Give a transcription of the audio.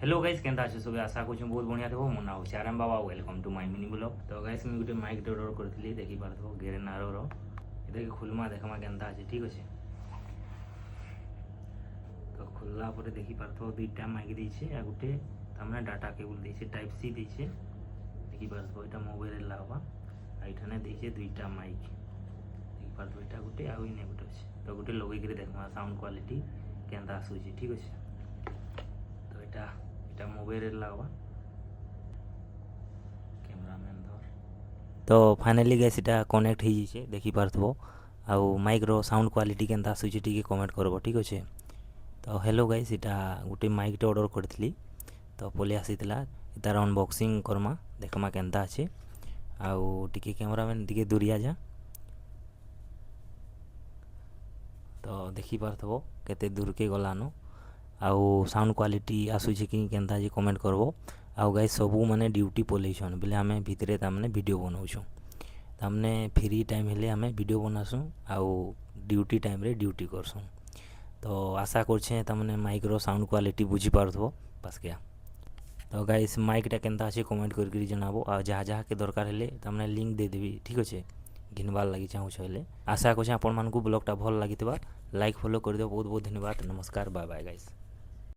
Hello guys Kenta अच्छे सब आशा करूँ बहुत बढ़िया थो मो ना आराम बाबा welcome to my mini blog. तो गाइस मुझे गोटे माइक ऑर्डर करी देखी पार्थो गेरेनार ये खोलमा देखमा केंता अच्छे ठीक अच्छे। तो खोलला पर देखी पार्थो दुईटा माइक देछे आ गोटे तमने डाटा केबल देछे टाइप सी देछे देखी पार्थो एटा मोबाइल लावा आ इठाने देछे दुईटा माइक देखी पार्थो एटा गोटे आ इने गोटे अच्छे। तो गोटे लगई करी देखमा साउंड क्वालिटी केंता आसुची ठीक अच्छे। तो एटा एटा मोबाइल लावा कैमरामैन धर। तो फाइनली गाइस एटा कनेक्ट हो जाइए देखी पार्थो आउ माइक रो साउंड क्वालिटी केंता आसुची टिके कमेंट करबो ठीक अच्छे। तो हेलो गाइस एटा गोटे माइक टे ऑर्डर करथिली तो पले आसीतला तार अनबॉक्सिंग करमा देखमा केंता अच्छे आउ टिके कैमरामैन टिके दूरिया जा। तो देखी पार्थो केते दूर के गलानो आउ साउंड क्वालिटी आसुची कि केंता जे कमेंट करबो। आउ गाइस सबू माने ड्यूटी पलेछन बेले आमे भितरे तामने वीडियो बनाउछु तामने फ्री टाइम हेले आमे वीडियो बनासु आउ ड्यूटी टाइम रे ड्यूटी करसु। तो आशा करछे तामने माइक रो साउंड क्वालिटी बुझी पारथबो बस क्या। तो गाइस माइक टा केंता अछि कमेंट करके जनाबो आ जहाँ जहाँ के दरकार हेले तामने लिंक दे देबी ठीक अच्छे घिनबार लगी चाहूँ हेले। आशा करछे आपण मानकु ब्लॉग टा भल लागितबा लाइक फॉलो कर दियो बहुत बहुत धन्यवाद नमस्कार बाय बाय गाइस।